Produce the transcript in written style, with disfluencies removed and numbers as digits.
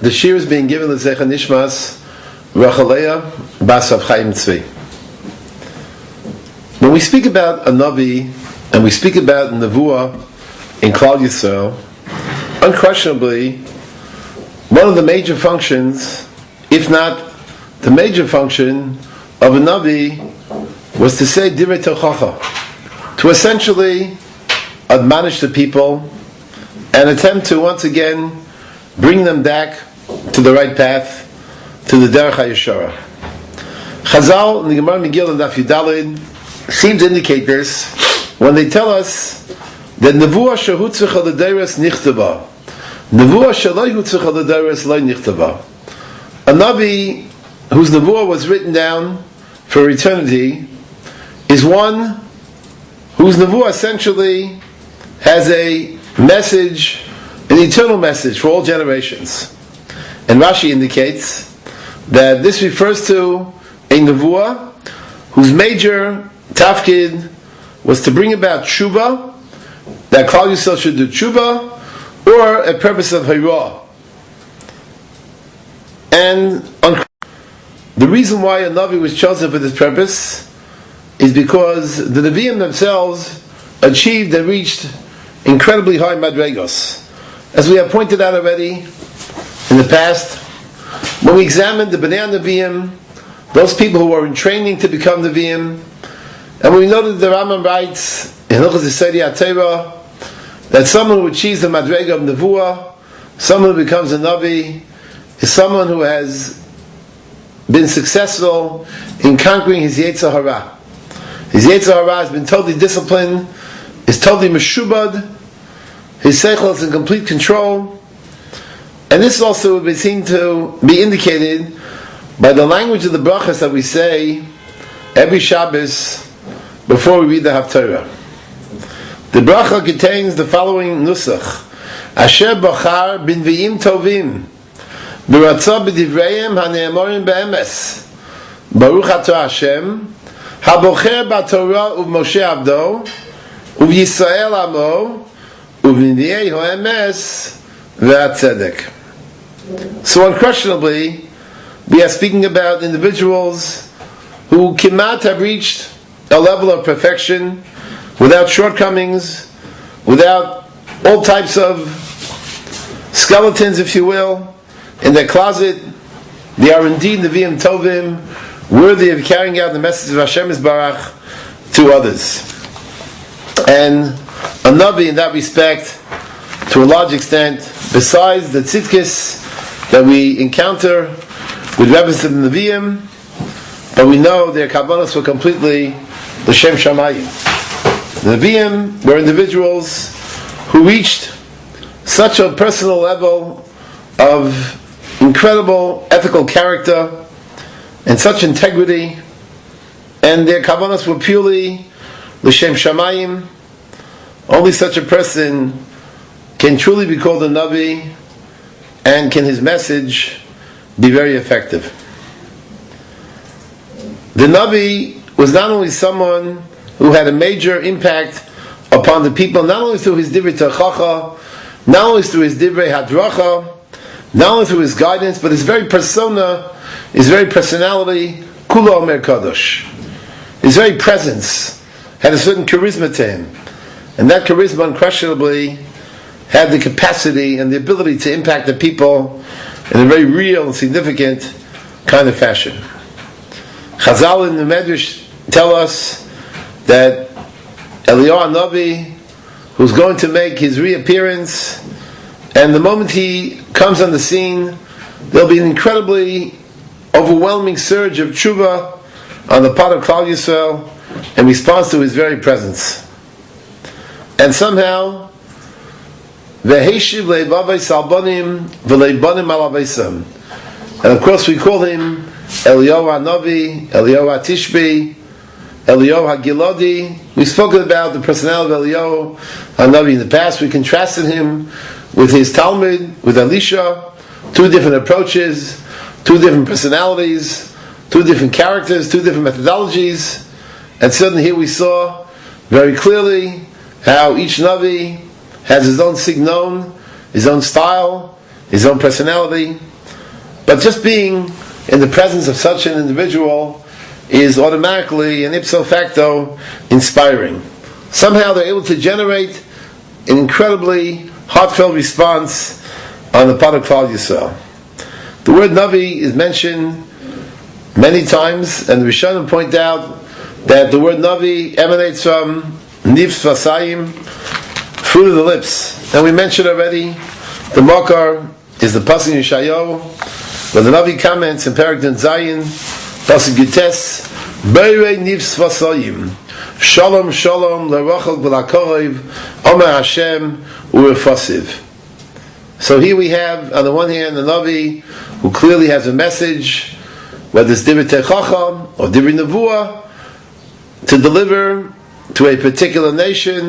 the shir is being given to Zecha Nishmas Rachaleya Bas Rav Chaim Tzvi. When we speak about a Navi and we speak about Nevuah in Klal Yisrael, unquestionably, one of the major functions, if not the major function of a Navi, was to say Divrei Tochacha, to essentially admonish the people and attempt to once again bring them back to the right path, to the Derech HaYeshara. Chazal in the Gemara Megillah and Daf Yudalid seem to indicate this when they tell us that Nevuah shehu tzricha l'deiros nichtava, Nevuah shelohu tzricha l'deiros lo nichtava. A Navi whose Nevuah was written down for eternity is one whose Nevuah essentially has a message, an eternal message for all generations. And Rashi indicates that this refers to a Nevuah whose major tafkid was to bring about tshuva, that Klal Yisrael should do tshuva, or a purpose of Hirah. And the reason why a Navi was chosen for this purpose is because the Nevi'im themselves achieved and reached incredibly high madregos. As we have pointed out already in the past, when we examined the Bnei Nevi'im, those people who were in training to become Nevi'im, and we noted the Rambam writes in Hilchos Yisodi HaTorah that someone who achieves the madrega of Nevuah, someone who becomes a Navi, is someone who has been successful in conquering his Yetzer Hara. His Yetzer Hara has been totally disciplined, is totally meshubad, his seichel is in complete control, and this also would be seen to be indicated by the language of the brachas that we say every Shabbos before we read the Haftarah. The bracha contains the following nusach: Asher bachar b'nvi'im tovim b'ratzah b'divreiim hane'emorim be'emes Baruch atah Hashem habocher b'Torah u'Moshe avdo u'Yisrael amo u'v'nvi'ei ho'emes ve'atzedek. So unquestionably, we are speaking about individuals who cannot have reached a level of perfection without shortcomings, without all types of skeletons, if you will, in their closet. They are indeed Nevi'im Tovim, worthy of carrying out the message of Hashem Yisbarach to others. And a Navi in that respect, to a large extent, besides the tzidkis that we encounter with reference to the Nevi'im, but we know their kabbalas were completely l'shem shamayim. The Nevi'im were individuals who reached such a personal level of incredible ethical character and such integrity, and their kabbalas were purely l'shem shamayim. Only such a person can truly be called a Navi, and can his message be very effective. The Navi was not only someone who had a major impact upon the people, not only through his divrei tochacha, not only through his divrei hadracha, not only through his guidance, but his very persona, his very personality, kula omer kadosh. His very presence had a certain charisma to him, and that charisma unquestionably had the capacity and the ability to impact the people in a very real and significant kind of fashion. Chazal in the Medrash tell us that Eliyahu Navi, who's going to make his reappearance, and the moment he comes on the scene, there'll be an incredibly overwhelming surge of tshuva on the part of Klal Yisrael in response to his very presence. And somehow, V'heishiv le'bavei salbonim v'leibonim alaveisam. And of course we call him Eliyahu HaNavi, Eliyahu HaTishbi, Eliyahu HaGiladi. We've spoken about the personality of Eliyahu HaNavi in the past. We contrasted him with his Talmud, with Elisha, two different approaches, two different personalities, two different characters, two different methodologies. And suddenly here we saw very clearly how each Navi has his own signon, his own style, his own personality. But just being in the presence of such an individual is automatically and ipso facto inspiring. Somehow they're able to generate an incredibly heartfelt response on the part of Klal Yisrael. The word Navi is mentioned many times, and the Rishonim point out that the word Navi emanates from Niv Svasayim, fruit of the lips. And we mentioned already, the Makar is the Pasuk in Yeshayahu, where the Navi comments in Perek Din Zayin, Pasuk Gites, Beirei Niv Svasayim, Shalom Shalom Lerachel B'Lakorev, Omer Hashem U'Refasiv. So here we have, on the one hand, the Navi, who clearly has a message, whether it's Divrei Chacham or Divrei Nevuah, to deliver to a particular nation